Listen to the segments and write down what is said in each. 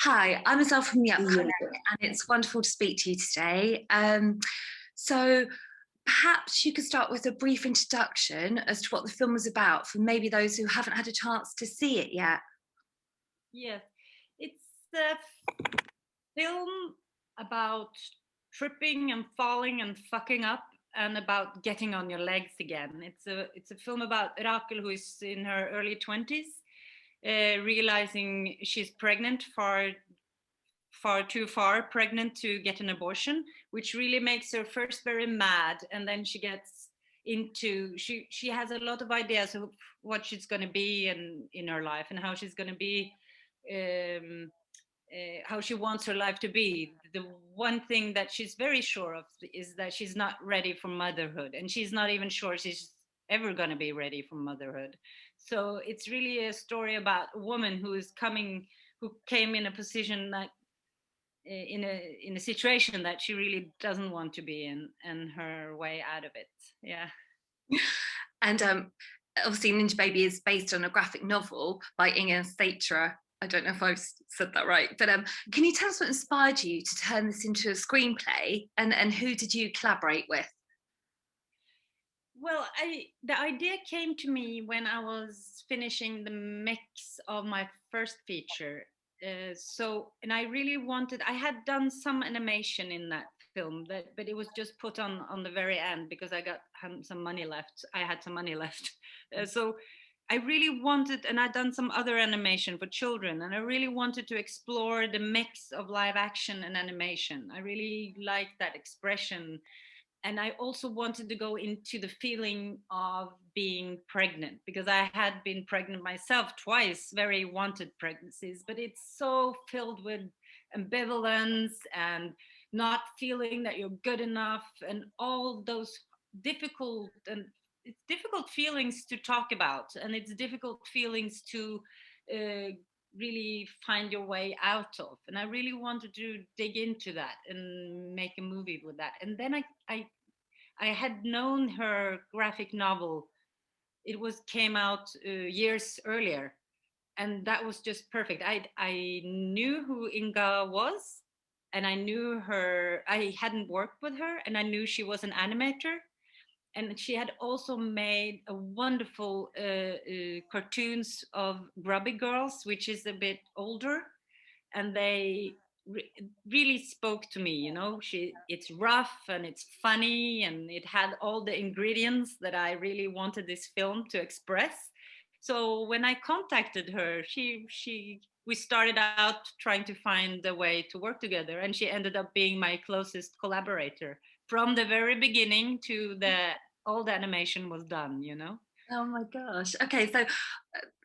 Hi, I'm Isabel from the Yeah. Upclinic, and it's wonderful to speak to you today. So perhaps you could start with a brief introduction as to what the film was about for maybe those who haven't had a chance to see it yet. Yes, it's a film about tripping and falling and fucking up and about getting on your legs again. It's a film about Rakel, who is in her early 20s, realizing she's pregnant, far too far pregnant to get an abortion, which really makes her first very mad, and then she gets into she has a lot of ideas of what she's going to be in her life and how she's going to be, um, how she wants her life to be. The one thing that she's very sure of is that she's not ready for motherhood, and she's not even sure she's ever going to be ready for motherhood. So it's really a story about a woman who came in a position that, in a situation that she really doesn't want to be in, and her way out of it. Yeah. And obviously, Ninja Baby is based on a graphic novel by Inger Statra. I don't know if I've said that right, but can you tell us what inspired you to turn this into a screenplay, and who did you collaborate with? Well, the idea came to me when I was finishing the mix of my first feature. And I really wanted. I had done some animation in that film, but it was just put on the very end because I got some money left. I had some money left, so I really wanted, and I'd done some other animation for children, and I really wanted to explore the mix of live action and animation. I really liked that expression, and I also wanted to go into the feeling of being pregnant, because I had been pregnant myself twice, very wanted pregnancies, but it's so filled with ambivalence and not feeling that you're good enough, and all those difficult and it's difficult feelings to talk about, and it's difficult feelings to uh, really find your way out of. And I really wanted to dig into that and make a movie with that. And then I had known her graphic novel. It was came out years earlier, and that was just perfect. I knew who Inga was, and I knew her. I hadn't worked with her, and I knew she was an animator, and she had also made a wonderful cartoons of Grubby Girls, which is a bit older, and they really spoke to me. It's rough and it's funny, and it had all the ingredients that I really wanted this film to express. So when I contacted her, she we started out trying to find a way to work together, and she ended up being my closest collaborator from the very beginning to the all the animation was done. Oh my gosh. Okay, so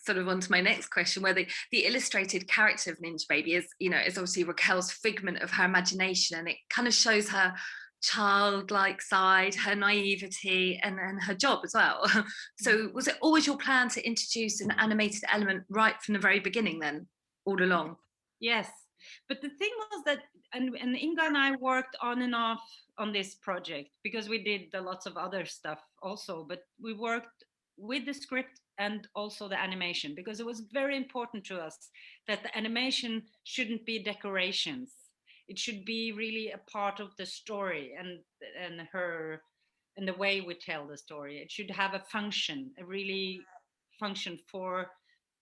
sort of on to my next question, where the illustrated character of Ninja Baby is obviously Raquel's figment of her imagination, and it kind of shows her childlike side, her naivety, and then her job as well. So was it always your plan to introduce an animated element right from the very beginning then, all along? Yes, but the thing was that, and Inga and I worked on and off on this project because we did a lots of other stuff also. But we worked with the script and also the animation, because it was very important to us that the animation shouldn't be decorations. It should be really a part of the story, and the way we tell the story. It should have a function, a really function for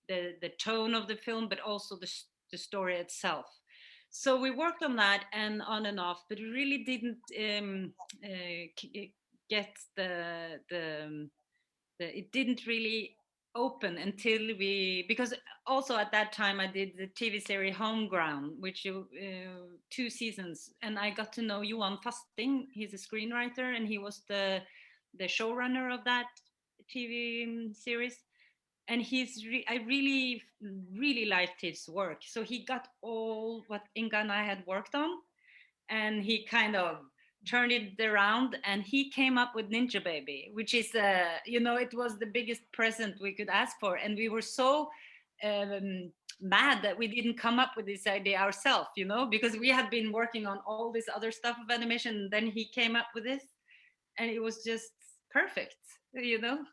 the tone of the film, but also the story itself. So we worked on that and on and off, but we really didn't get the it didn't really open until we, because also at that time I did the TV series Homeground, which 2 seasons, and I got to know Johan Fasting. He's a screenwriter, and he was the showrunner of that TV series. And I really liked his work, so he got all what Inga and I had worked on, and he kind of turned it around, and he came up with Ninja Baby, which is it was the biggest present we could ask for, and we were so mad that we didn't come up with this idea ourselves, because we had been working on all this other stuff of animation, and then he came up with this, and it was just perfect. It's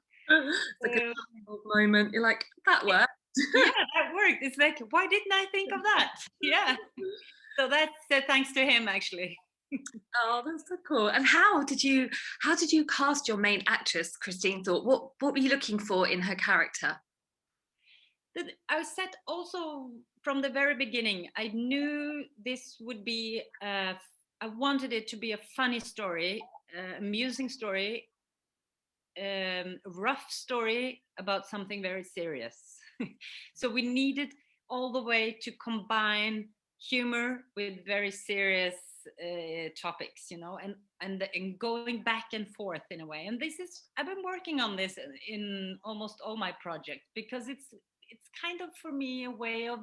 like a Uh, moment. You're like, that worked. Yeah, that worked. It's like, why didn't I think of that? Yeah. So that's thanks to him, actually. Oh, that's so cool. And how did you cast your main actress, Christine Thorpe? What were you looking for in her character? That I said also from the very beginning, I knew this would be, I wanted it to be a funny story, amusing story, rough story about something very serious. So we needed all the way to combine humor with very serious topics, you know, and going back and forth in a way. And this is, I've been working on this in almost all my projects, because it's kind of for me a way of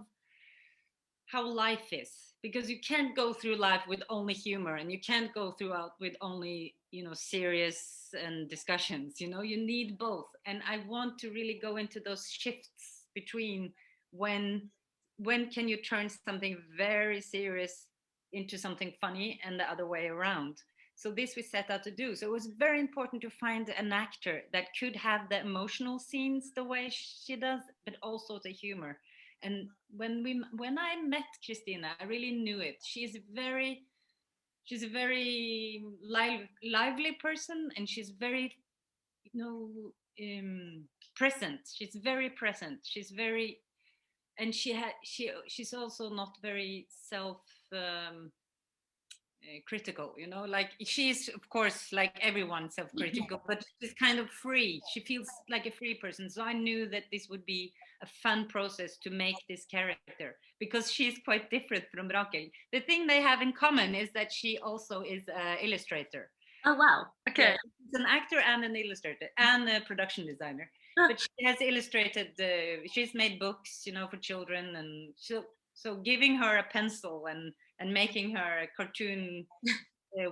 how life is, because you can't go through life with only humor, and you can't go throughout with only, you know, serious and discussions, you know, you need both. And I want to really go into those shifts between when when can you turn something very serious into something funny, and the other way around. So this we set out to do. So it was very important to find an actor that could have the emotional scenes the way she does, but also the humor. And when I met Christina, I really knew it. She's a very lively person, and she's very, you know, present. She's very present. She's very, and she's also not very self critical, you know, like she's of course like everyone self-critical, but she's kind of free. She feels like a free person. So I knew that this would be a fun process to make this character, because she's quite different from Rakel. The thing they have in common is that she also is an illustrator. Oh wow. Yeah, Okay. she's an actor and an illustrator and a production designer. But she has illustrated. She's made books, you know, for children, and so giving her a pencil and making her a cartoon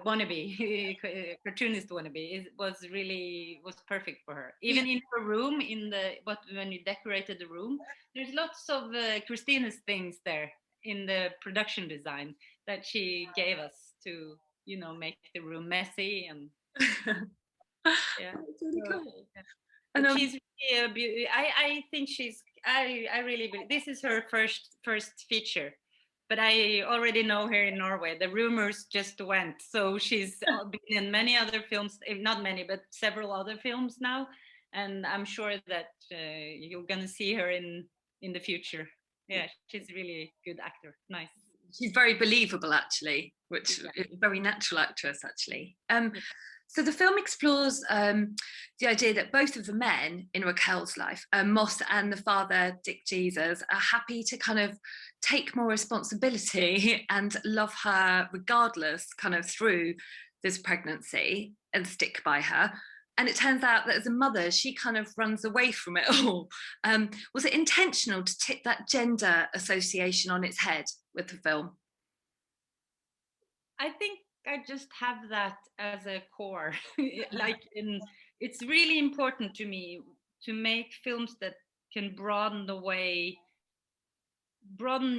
wannabe, cartoonist wannabe, was perfect for her. Yeah. Even in her room, in the but when you decorated the room, there's lots of Christina's things there in the production design that she gave us to, you know, make the room messy. And yeah, That's really so, cool. yeah. And But she's really a I think I really believe this is her first feature. But I already know her in Norway. The rumors just went, so she's been in many other films, not many, but several other films now, and I'm sure that you're gonna see her in the future. Yeah, she's really good actor. Nice. she's very believable actually, which Yeah. very natural actress actually. So the film explores the idea that both of the men in Raquel's life, Moss and the father Dick Jesus, are happy to kind of take more responsibility and love her regardless, kind of through this pregnancy, and stick by her. And it turns out that as a mother, she kind of runs away from it all. Was it intentional to tip that gender association on its head with the film? I think I just have that as a core. Like it's really important to me to make films that can broaden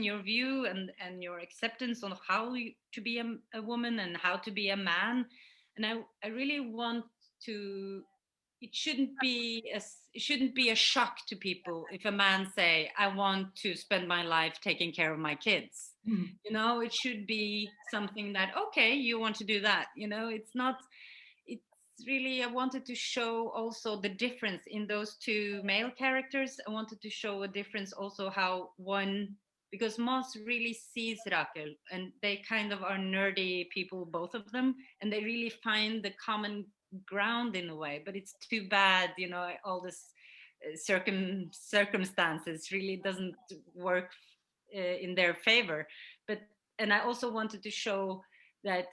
your view and your acceptance on how to be a woman and how to be a man. And I really want to, it shouldn't be a shock to people if a man say, I want to spend my life taking care of my kids. Mm. You know, it should be something that, okay, you want to do that, you know. It's not, it's really, I wanted to show also the difference in those two male characters. I wanted to show a difference also how one, because Moss really sees Raquel, and they kind of are nerdy people, both of them, and they really find the common ground in a way. But it's too bad, you know, all this circumstances really doesn't work in their favor. But and I also wanted to show that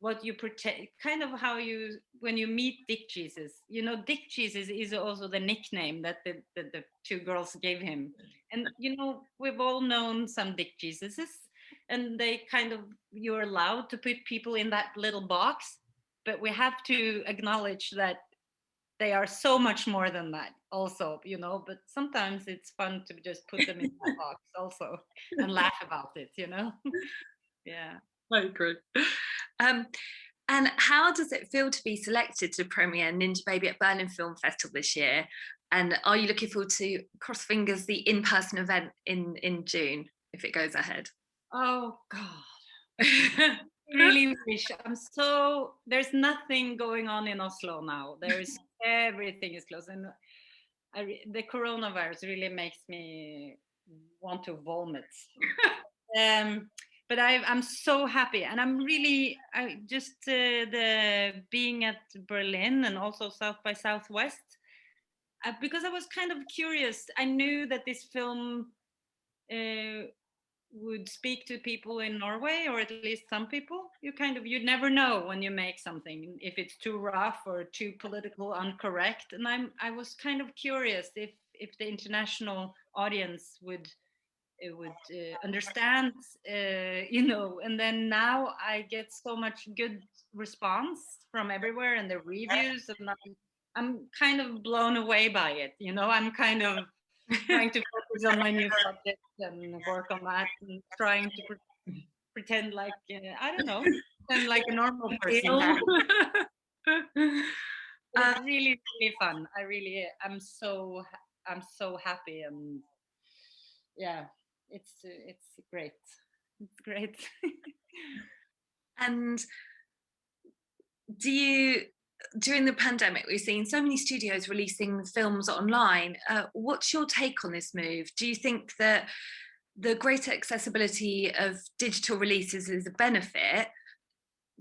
what you protect, kind of how you, when you meet Dick Jesus, you know, Dick Jesus is also the nickname that the two girls gave him. And you know, we've all known some Dick Jesuses, and they kind of, you're allowed to put people in that little box, but we have to acknowledge that they are so much more than that also, you know. But sometimes it's fun to just put them in that box also and laugh about it, you know. Yeah. I agree. Um, and how does it feel to be selected to premiere Ninja Baby at Berlin Film Festival this year? And are you looking forward to, cross fingers, the in-person event in June, if it goes ahead? Oh God. Really wish. There's nothing going on in Oslo now. Everything is closed, and the coronavirus really makes me want to vomit. But I'm so happy, and I just the being at Berlin and also South by Southwest, because I was kind of curious. I knew that this film uh, would speak to people in Norway, or at least some people. You never know when you make something, if it's too rough or too political incorrect. And I was kind of curious if the international audience would understand, and then now I get so much good response from everywhere and the reviews, and I'm kind of blown away by it. I'm kind of trying to focus on my new project and work on that, and trying to pretend like I don't know, pretend like a normal person. It's really really fun. I'm so happy, and yeah, it's great. It's great. And during the pandemic, we've seen so many studios releasing films online. What's your take on this move? Do you think that the greater accessibility of digital releases is a benefit,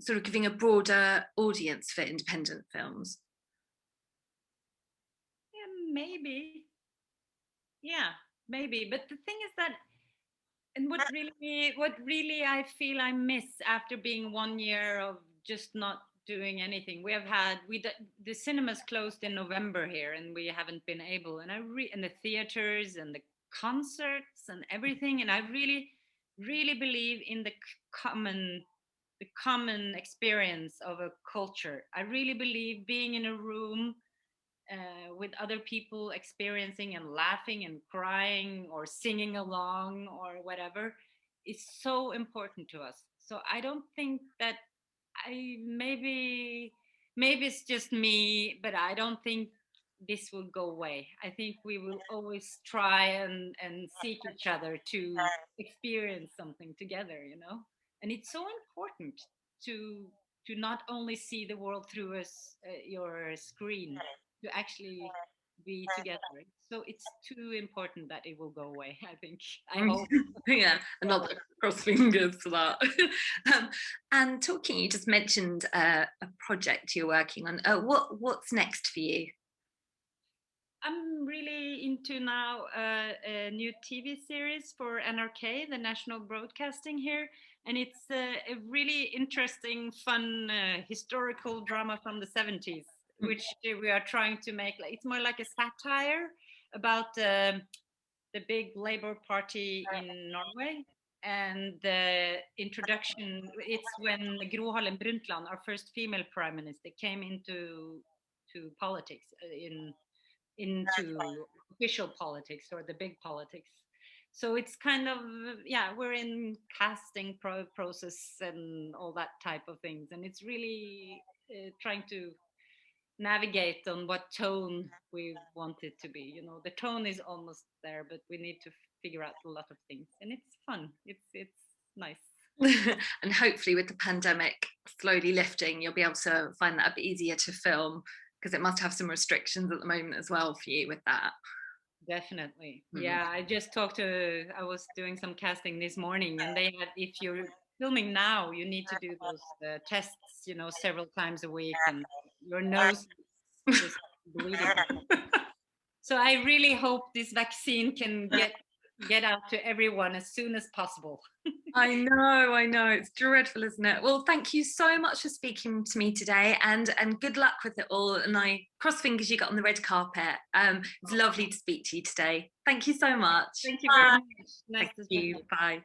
sort of giving a broader audience for independent films? Yeah, maybe. Yeah, maybe. But the thing is that, and what really I feel I miss after being 1 year of just not doing anything. The cinemas closed in November here, and we haven't been able. And the theaters and the concerts and everything. And I really, really believe in the common experience of a culture. I really believe being in a room with other people experiencing and laughing and crying or singing along or whatever is so important to us. So I don't think that I maybe it's just me, but I don't think this will go away. I think we will always try and seek each other to experience something together, And it's so important to not only see the world through your screen, to actually be together. So it's too important that it will go away, I think. I hope. Yeah, and not cross fingers for that. And talking, you just mentioned a project you're working on. What's next for you? I'm really into now a new TV series for NRK, the national broadcasting here. And it's a really interesting, fun historical drama from the 70s, which we are trying to make. It's more like a satire about the big Labour Party in Norway. And the introduction, it's when Gro Harlem Brundtland, our first female prime minister, came into politics into official politics or the big politics. So it's kind of, we're in casting process and all that type of things, and it's really trying to navigate on what tone we want it to be. The tone is almost there, but we need to figure out a lot of things, and it's fun. It's nice. And hopefully with the pandemic slowly lifting, you'll be able to find that a bit easier to film, because it must have some restrictions at the moment as well for you with that. Definitely. Yeah, I was doing some casting this morning, and they had, if you're filming now, you need to do those tests, several times a week, and your nose is bleeding. So I really hope this vaccine can get out to everyone as soon as possible. I know. It's dreadful, isn't it? Well, thank you so much for speaking to me today, and good luck with it all. And I cross fingers you got on the red carpet. It's lovely to speak to you today. Thank you so much. Thank you very much. Nice to see you. Bye.